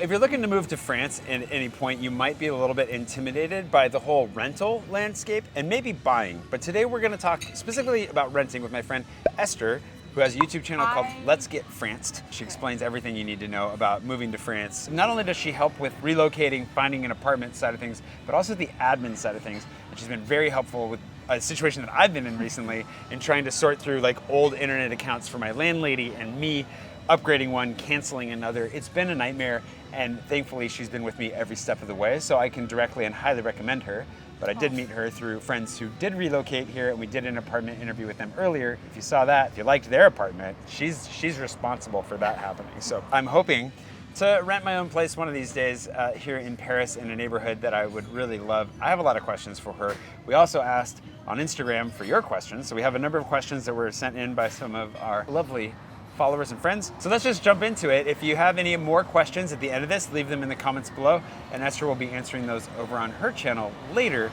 if you're looking to move to France at any point, you might be a little bit intimidated by the whole rental landscape and maybe buying. But today we're going to talk specifically about renting with my friend Esther, who has a YouTube channel called Let's Get Franced. She explains everything you need to know about moving to France. Not only does she help with relocating, finding an apartment side of things, but also the admin side of things. And she's been very helpful with a situation that I've been in recently in trying to sort through like old internet accounts for my landlady and me, upgrading one, canceling another. It's been a nightmare, and thankfully she's been with me every step of the way, so I can directly and highly recommend her. But I did meet her through friends who did relocate here, and we did an apartment interview with them earlier. If you saw that, if you liked their apartment, she's responsible for that happening. So I'm hoping to rent my own place one of these days here in Paris in a neighborhood that I would really love. I have a lot of questions for her. We also asked on Instagram for your questions, so we have a number of questions that were sent in by some of our lovely followers and friends. So let's just jump into it. If you have any more questions at the end of this, leave them in the comments below, and Esther will be answering those over on her channel later.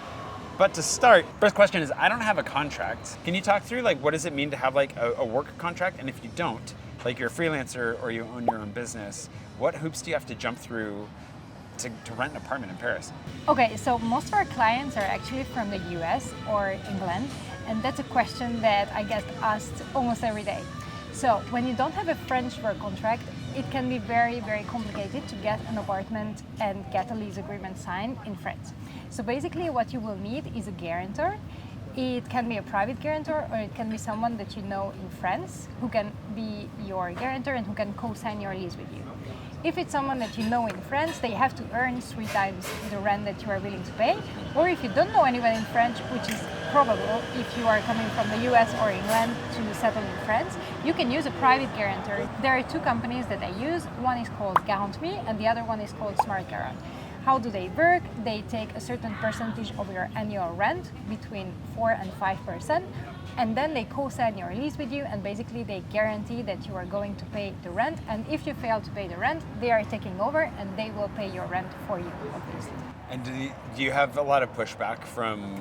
But to start, first question is, I don't have a contract. Can you talk through like what does it mean to have like a work contract? And if you don't, like you're a freelancer or you own your own business, what hoops do you have to jump through to rent an apartment in Paris? Okay, so most of our clients are actually from the US or England, and that's a question that I get asked almost every day. So when you don't have a French work contract, it can be very, very complicated to get an apartment and get a lease agreement signed in France. So basically what you will need is a guarantor. It can be a private guarantor, or it can be someone that you know in France who can be your guarantor and who can co-sign your lease with you. If it's someone that you know in France, they have to earn 3 times the rent that you are willing to pay. Or if you don't know anyone in French, which is probable if you are coming from the US or England to settle in France, you can use a private guarantor. There are 2 companies that I use. One is called Guarant and the other one is called Smart Garant. How do they work? They take a certain percentage of your annual rent, between 4 and 5%, and then they co-sign your lease with you, and basically they guarantee that you are going to pay the rent, and if you fail to pay the rent, they are taking over and they will pay your rent for you, obviously. And do you have a lot of pushback from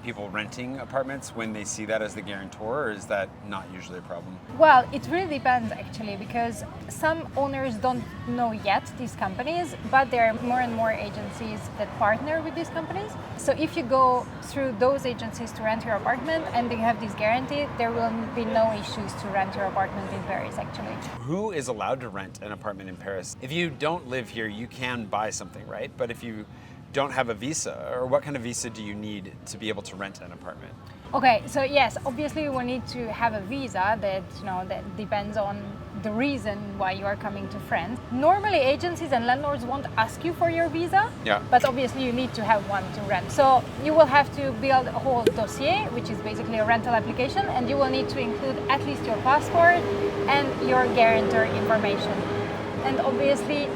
people renting apartments when they see that as the guarantor, or is that not usually a problem? Well, it really depends actually, because some owners don't know yet these companies, but there are more and more agencies that partner with these companies. So if you go through those agencies to rent your apartment and they have this guarantee, there will be no issues to rent your apartment in Paris actually. Who is allowed to rent an apartment in Paris? If you don't live here, you can buy something, right? But if you don't have a visa, or what kind of visa do you need to be able to rent an apartment? Okay, so yes, obviously you will need to have a visa that depends on the reason why you are coming to France. Normally agencies and landlords won't ask you for your visa, but obviously you need to have one to rent. So you will have to build a whole dossier, which is basically a rental application, and you will need to include at least your passport and your guarantor information. And obviously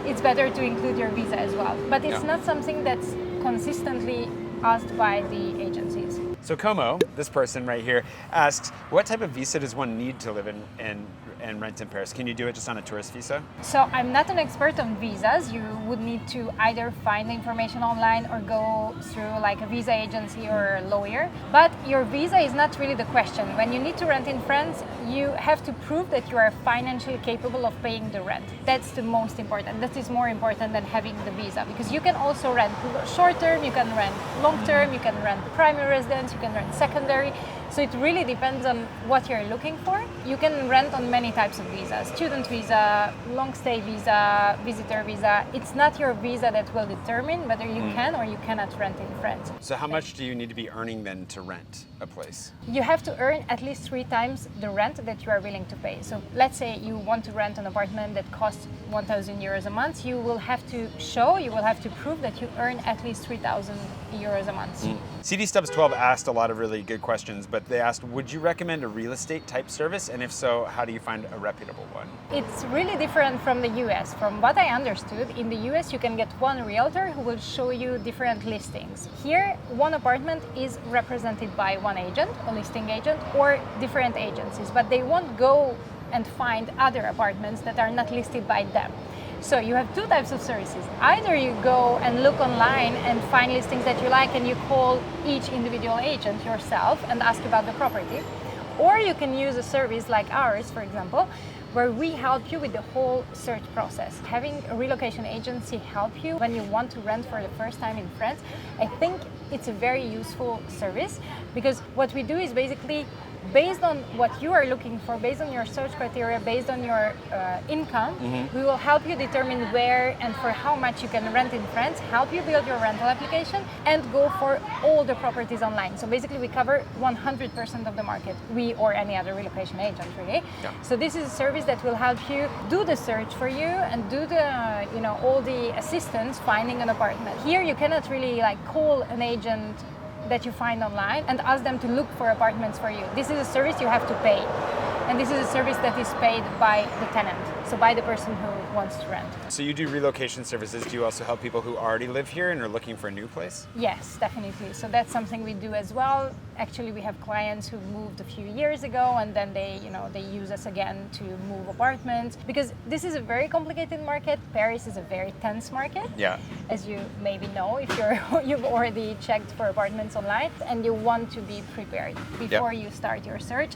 it's better to include your visa as well, but it's not something that's consistently asked by the agencies. So Como, this person right here, asks, what type of visa does one need to live in and rent in Paris? Can you do it just on a tourist visa? So I'm not an expert on visas. You would need to either find the information online or go through like a visa agency or a lawyer. But your visa is not really the question. When you need to rent in France, you have to prove that you are financially capable of paying the rent. That's the most important. That is more important than having the visa, because you can also rent short term, you can rent long term, you can rent primary residence, you can rent secondary. So it really depends on what you're looking for. You can rent on many types of visas: student visa, long stay visa, visitor visa. It's not your visa that will determine whether you can or you cannot rent in France. So how much do you need to be earning then to rent a place? You have to earn at least 3 times the rent that you are willing to pay. So let's say you want to rent an apartment that costs 1,000 euros a month. You will have to prove that you earn at least 3,000 euros a month. CD Stubbs 12 asked a lot of really good questions, but they asked, would you recommend a real estate type service? And if so, how do you find a reputable one? It's really different from the US. From what I understood, in the US you can get one realtor who will show you different listings. Here, one apartment is represented by one agent, a listing agent, or different agencies, but they won't go and find other apartments that are not listed by them. So you have 2 types of services. Either you go and look online and find listings that you like and you call each individual agent yourself and ask about the property, or you can use a service like ours, for example, where we help you with the whole search process. Having a relocation agency help you when you want to rent for the first time in France, I think it's a very useful service, because what we do is basically based on what you are looking for, based on your search criteria, based on your income, we will help you determine where and for how much you can rent in France, help you build your rental application, and go for all the properties online. So basically we cover 100% of the market, we or any other relocation agent really. Yeah. So this is a service that will help you do the search for you and do the, all the assistance finding an apartment. Here you cannot really like call an agent that you find online and ask them to look for apartments for you. This is a service you have to pay. And this is a service that is paid by the tenant, so by the person who wants to rent. So you do relocation services. Do you also help people who already live here and are looking for a new place? Yes, definitely. So that's something we do as well. Actually, we have clients who moved a few years ago and then they use us again to move apartments, because this is a very complicated market. Paris is a very tense market. Yeah. As you maybe know if you've already checked for apartments online, and you want to be prepared before you start your search.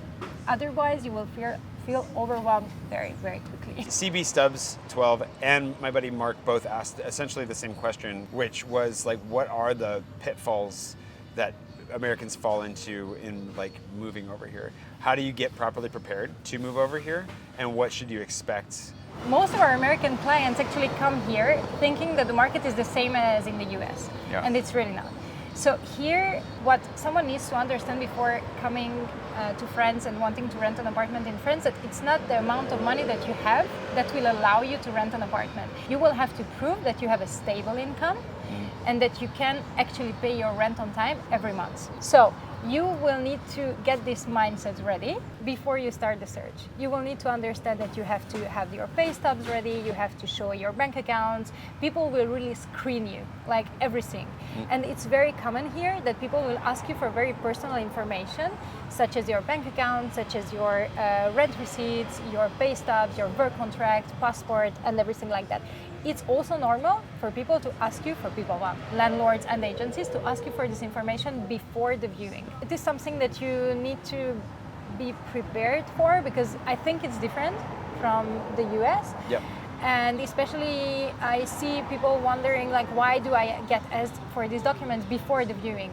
Otherwise, you will feel overwhelmed very, very quickly. CB Stubbs 12 and my buddy Mark both asked essentially the same question, which was like, what are the pitfalls that Americans fall into in like moving over here? How do you get properly prepared to move over here, and what should you expect? Most of our American clients actually come here thinking that the market is the same as in the US, and it's really not. So here, what someone needs to understand before coming to France and wanting to rent an apartment in France, that it's not the amount of money that you have that will allow you to rent an apartment. You will have to prove that you have a stable income and that you can actually pay your rent on time every month. So you will need to get this mindset ready before you start the search. You will need to understand that you have to have your pay stubs ready, you have to show your bank accounts. People will really screen you, like everything. And it's very common here that people will ask you for very personal information, such as your bank account, such as your rent receipts, your pay stubs, your work contract, passport, and everything like that. It's also normal for people to ask you, landlords and agencies, to ask you for this information before the viewing. It is something that you need to be prepared for, because I think it's different from the US. Yep. And especially I see people wondering, like, why do I get asked for these documents before the viewing?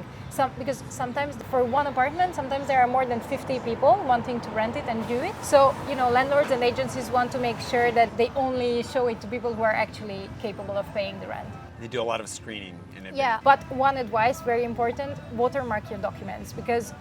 Because sometimes for one apartment, sometimes there are more than 50 people wanting to rent it and view it. So, landlords and agencies want to make sure that they only show it to people who are actually capable of paying the rent. They do a lot of screening in advance. Yeah, but one advice, very important, watermark your documents, because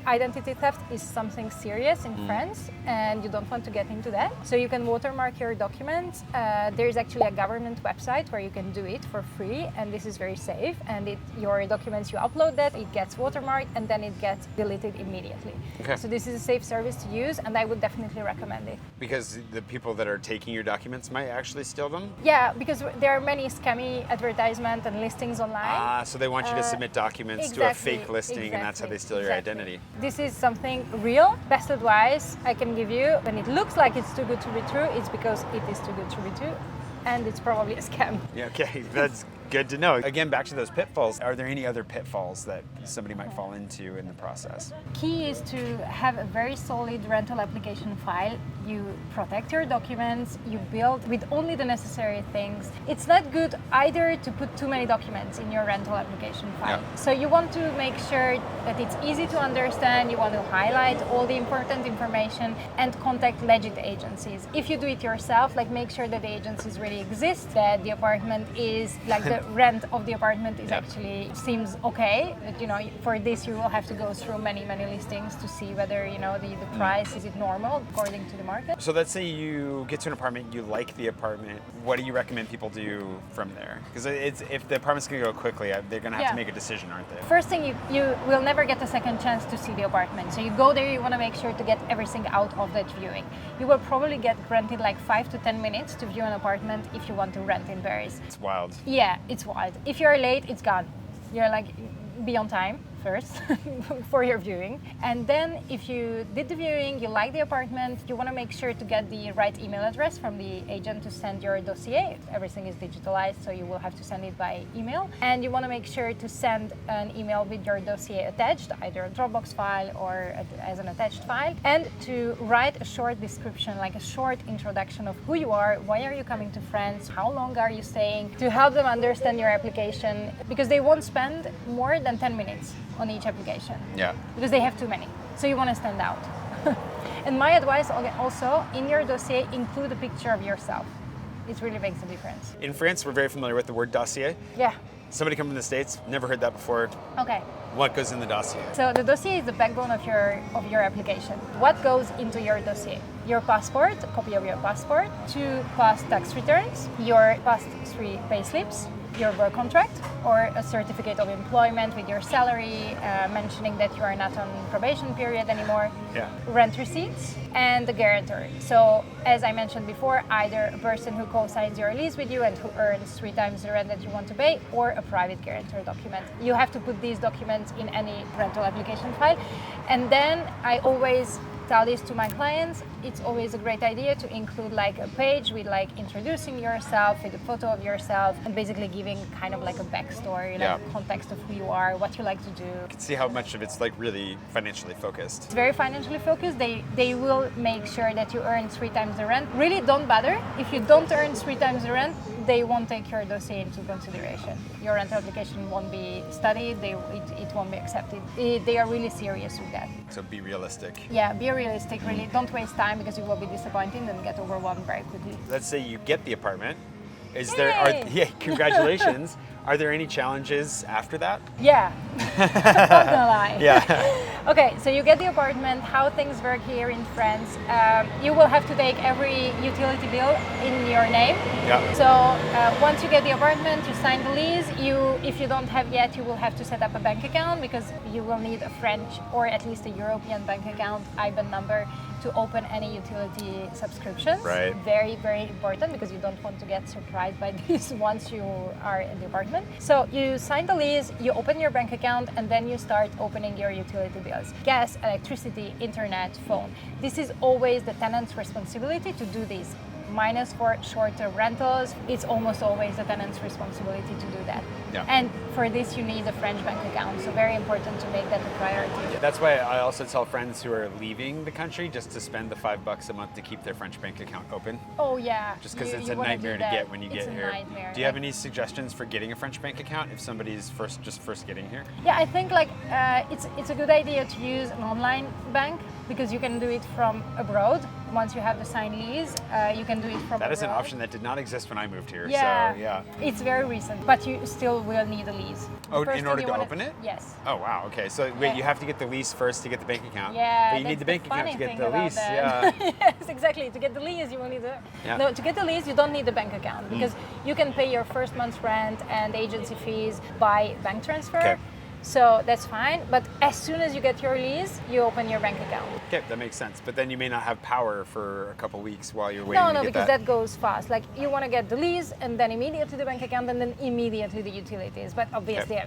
identity theft is something serious in France and you don't want to get into that. So you can watermark your documents. There is actually a government website where you can do it for free, and this is very safe. And your documents, you upload that, it gets watermarked, and then it gets deleted immediately. Okay. So this is a safe service to use, and I would definitely recommend it. Because the people that are taking your documents might actually steal them? Yeah, because there are many scammy advertisements and listings online. So they want you to submit documents to a fake listing, and that's how they steal your identity. This is something real. Best advice I can give you: when it looks like it's too good to be true, it's because it is too good to be true, and it's probably a scam. Yeah, okay, that's good to know. Again, back to those pitfalls. Are there any other pitfalls that somebody might fall into in the process? Key is to have a very solid rental application file. You protect your documents, you build with only the necessary things. It's not good either to put too many documents in your rental application file. Yeah. So you want to make sure that it's easy to understand, you want to highlight all the important information and contact legit agencies. If you do it yourself, like, make sure that the agencies really exist, that the apartment is, like, the rent of the apartment is actually seems okay. But, for this you will have to go through many listings to see whether, the price, is it normal according to the market. So let's say you get to an apartment, you like the apartment. What do you recommend people do from there? Because if the apartment's going to go quickly, they're going to have to make a decision, aren't they? First thing, you will never get a second chance to see the apartment. So you go there, you want to make sure to get everything out of that viewing. You will probably get granted like 5 to 10 minutes to view an apartment if you want to rent in Paris. It's wild. Yeah, it's wild. If you're late, it's gone. You're like, be on time. first for your viewing. And then if you did the viewing, you like the apartment, you want to make sure to get the right email address from the agent to send your dossier. Everything is digitalized, so you will have to send it by email. And you want to make sure to send an email with your dossier attached, either a Dropbox file or as an attached file, and to write a short description, like a short introduction of who you are, why are you coming to France, how long are you staying, to help them understand your application, because they won't spend more than 10 minutes on each application. Yeah. Because they have too many. So you want to stand out. And my advice also, in your dossier, include a picture of yourself. It really makes a difference. In France, we're very familiar with the word dossier. Yeah. Somebody coming from the States, never heard that before. Okay. What goes in the dossier? So the dossier is the backbone of your application. What goes into your dossier? Your passport, a copy of your passport, 2 past tax returns, your past 3 payslips, your work contract, or a certificate of employment with your salary, mentioning that you are not on probation period anymore, Yeah. rent receipts, and the guarantor. So, as I mentioned before, either a person who co-signs your lease with you and who earns 3 times the rent that you want to pay, or a private guarantor document. You have to put these documents in any rental application file. And then I always tell this to my clients, it's always a great idea to include like a page with like introducing yourself, with a photo of yourself, and basically giving kind of like a backstory, like Yeah. a context of who you are, what you like to do. You can see how much of it's like really financially focused. It's very financially focused. They will make sure that you earn 3 times the rent. Really don't bother. If you don't earn 3 times the rent, they won't take your dossier into consideration. Your rental application won't be studied, it won't be accepted. They are really serious with that. So be realistic. Yeah, be realistic, really. Don't waste time because you will be disappointed and get overwhelmed very quickly. Let's say you get the apartment. Is Yay! there are yeah, congratulations. Are there any challenges after that? Yeah, not gonna lie. Yeah. Okay, so you get the apartment, how things work here in France. You will have to take every utility bill in your name. Yeah. So once you get the apartment, you sign the lease. If you don't have yet, you will have to set up a bank account because you will need a French or at least a European bank account, IBAN number, to open any utility subscriptions. Right. Very, very important because you don't want to get surprised by this once you are in the apartment. So you sign the lease, you open your bank account, and then you start opening your utility bills. Gas, electricity, internet, phone. This is always the tenant's responsibility to do this. Minus for short-term rentals, it's almost always the tenant's responsibility to do that. Yeah. And for this, you need a French bank account. So very important to make that a priority. That's why I also tell friends who are leaving the country just to spend the $5 a month to keep their French bank account open. Oh yeah. Just because You- it's you a wanna nightmare do to that. get when you It's get a here. nightmare. Do you have any suggestions for getting a French bank account if somebody's first getting here? Yeah, I think like it's a good idea to use an online bank because you can do it from abroad. Once you have the signed lease, you can do it from abroad. That is an option that did not exist when I moved here. Yeah, So yeah. It's very recent, but you still will need a lease. The Oh, first in thing order you to wanna- open it? Yes. Oh wow. Okay. So wait, Yeah. you have to get the lease first to get the bank account. Yeah, But you need that's the bank account funny to get thing the about lease. that. Yeah. Yes, exactly. To get the lease, you will need a. Yeah. No, to get the lease, you don't need a bank account because you can pay your first month's rent and agency fees by bank transfer. Okay. So that's fine. But as soon as you get your lease, you open your bank account. Okay, that makes sense. But then you may not have power for a couple weeks while you're waiting No, to no, get because that. that goes fast. Like you want to get the lease and then immediately the bank account and then immediately the utilities. But obviously,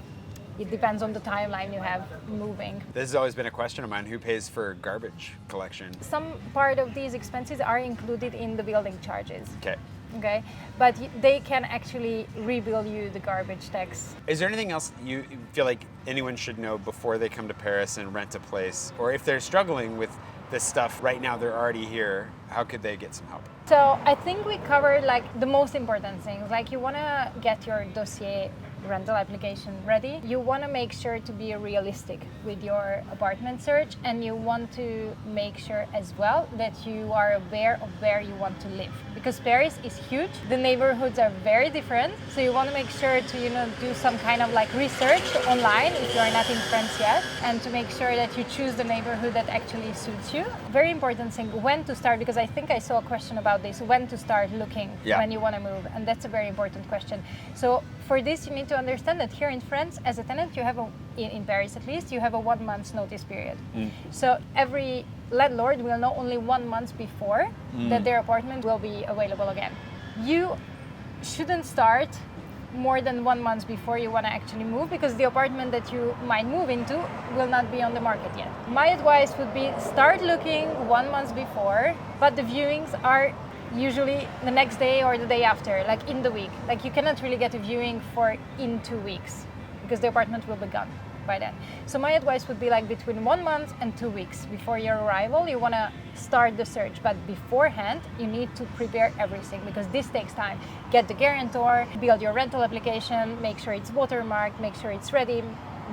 it depends on the timeline you have moving. This has always been a question of mine. Who pays for garbage collection? Some part of these expenses are included in the building charges. Okay. Okay, but they can actually rebill you the garbage tax. Is there anything else you feel like anyone should know before they come to Paris and rent a place? Or if they're struggling with this stuff right now, they're already here, how could they get some help? So I think we covered like the most important things. Like you want to get your dossier rental application ready. You want to make sure to be realistic with your apartment search, and you want to make sure as well that you are aware of where you want to live. Because Paris is huge, the neighborhoods are very different, so you want to make sure to do some kind of like research online if you are not in France yet, and to make sure that you choose the neighborhood that actually suits you. Very important thing, when to start, because I think I saw a question about this, when to start looking when you want to move, and that's a very important question. So for this, you need to understand that here in France, as a tenant, you have in Paris at least, you have a 1 month notice period. So every landlord will know only 1 month before that their apartment will be available again. You shouldn't start more than 1 month before you want to actually move, because the apartment that you might move into will not be on the market yet. My advice would be start looking 1 month before, but the viewings are usually the next day or the day after, like in the week. Like you cannot really get a viewing for in 2 weeks because the apartment will be gone by then. So my advice would be like between 1 month and 2 weeks before your arrival, you want to start the search. But beforehand, you need to prepare everything because this takes time. Get the guarantor, build your rental application, make sure it's watermarked, make sure it's ready,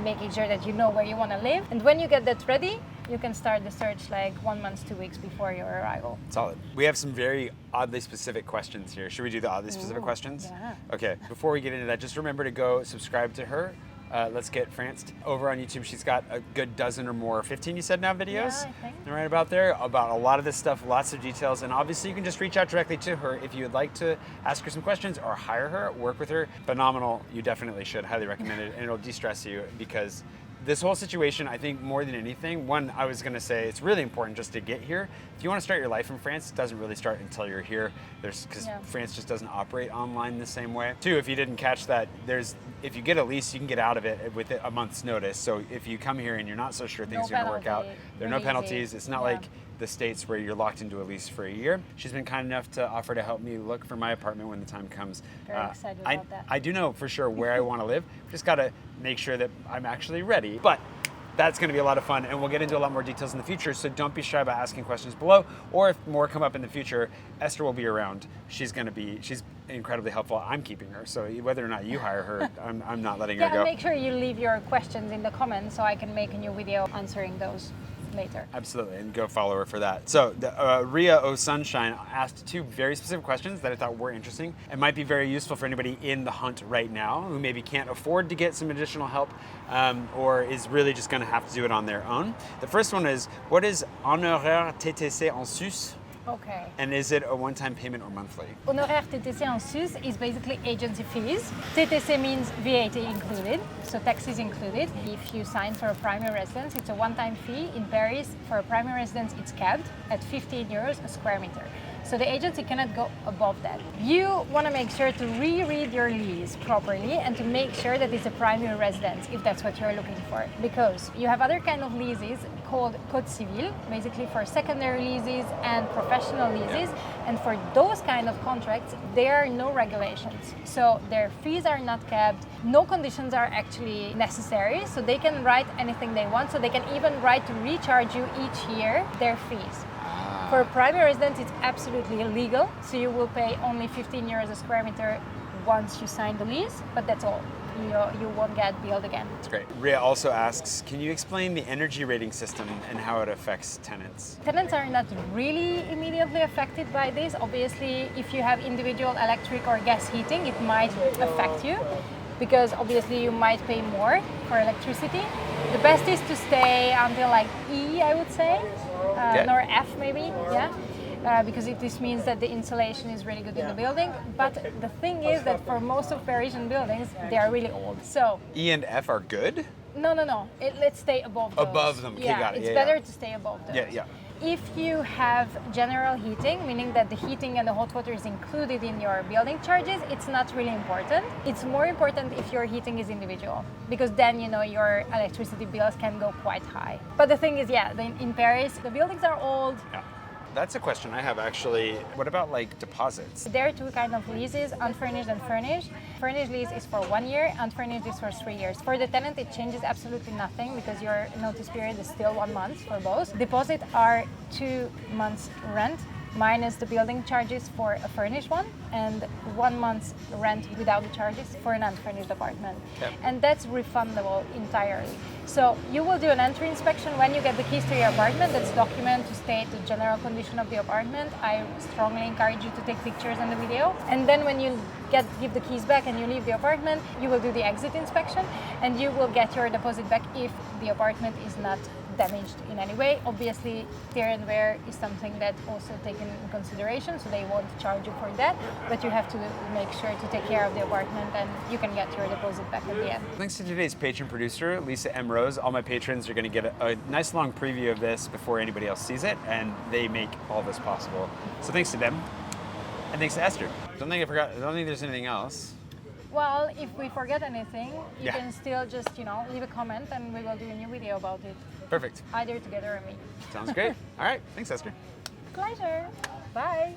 making sure that you know where you want to live. And when you get that ready, you can start the search like 1 month, 2 weeks before your arrival. Solid. We have some very oddly specific questions here. Should we do the oddly specific questions? Yeah. Okay, before we get into that, just remember to go subscribe to her. Let's Get Franced. Over on YouTube, she's got a good dozen or more, 15 you said now, videos? Yeah, I think. Right about there, about a lot of this stuff, lots of details, and obviously you can just reach out directly to her if you would like to ask her some questions or hire her, work with her. Phenomenal, you definitely should, highly recommend it, and it'll de-stress you because this whole situation, I think more than anything, one, I was gonna say it's really important just to get here. If you wanna start your life in France, it doesn't really start until you're here. Because France just doesn't operate online the same way. Two, if you didn't catch that, if you get a lease, you can get out of it with a month's notice. So if you come here and you're not so sure things are gonna work out, there are no penalties. It's not like the States where you're locked into a lease for a year. She's been kind enough to offer to help me look for my apartment when the time comes. Very excited about that. I do know for sure where I want to live. Just got to make sure that I'm actually ready. But that's going to be a lot of fun, and we'll get into a lot more details in the future, so don't be shy about asking questions below, or if more come up in the future, Esther will be around. She's incredibly helpful. I'm keeping her, so whether or not you hire her, I'm not letting her go. Yeah, make sure you leave your questions in the comments so I can make a new video answering those later. Absolutely, and go follow her for that. So Ria O Sunshine asked two very specific questions that I thought were interesting and might be very useful for anybody in the hunt right now who maybe can't afford to get some additional help or is really just going to have to do it on their own. The first one is, what is honoraire TTC en sus? Okay. And is it a one-time payment or monthly? Honoraire TTC en sus is basically agency fees. TTC means VAT included, so taxes included. If you sign for a primary residence, it's a one-time fee. In Paris, for a primary residence, it's capped at 15 euros a square meter. So the agency cannot go above that. You want to make sure to reread your lease properly and to make sure that it's a primary residence if that's what you're looking for. Because you have other kind of leases called Code Civil, basically for secondary leases and professional leases. And for those kind of contracts, there are no regulations. So their fees are not capped. No conditions are actually necessary. So they can write anything they want. So they can even write to recharge you each year their fees. For a private residence, it's absolutely illegal, so you will pay only 15 euros a square meter once you sign the lease, but that's all. You won't get billed again. That's great. Ria also asks, can you explain the energy rating system and how it affects tenants? Tenants are not really immediately affected by this. Obviously, if you have individual electric or gas heating, it might affect you, because obviously you might pay more for electricity. The best is to stay until like E, I would say. Nor F maybe, because this means that the insulation is really good in the building. But the thing is that for most of Parisian buildings, they are really old. So E and F are good? No. Let's stay above those. Above them, okay, got it. It's better to stay above those. Yeah. If you have general heating, meaning that the heating and the hot water is included in your building charges, it's not really important. It's more important if your heating is individual, because then your electricity bills can go quite high. But the thing is, in Paris, the buildings are old. Yeah. That's a question I have actually. What about like deposits? There are two kinds of leases, unfurnished and furnished. Furnished lease is for 1 year, unfurnished is for 3 years. For the tenant, it changes absolutely nothing because your notice period is still 1 month for both. Deposit are 2 months rent minus the building charges for a furnished one and 1 month's rent without the charges for an unfurnished apartment. Yep. And that's refundable entirely. So you will do an entry inspection when you get the keys to your apartment. That's document to state the general condition of the apartment. I strongly encourage you to take pictures and the video. And then when you give the keys back and you leave the apartment, you will do the exit inspection and you will get your deposit back if the apartment is not damaged in any way. Obviously, tear and wear is something that also taken in consideration, so they won't charge you for that, but you have to make sure to take care of the apartment and you can get your deposit back at the end. Thanks to today's patron producer, Lisa M. Rose. All my patrons are going to get a nice long preview of this before anybody else sees it, and they make all this possible. So thanks to them, and thanks to Esther. I don't think there's anything else. Well, if we forget anything, you Yeah. can still just, leave a comment and we will do a new video about it, Perfect. either together or me. Sounds great. All right. Thanks, Esther. Pleasure. Bye.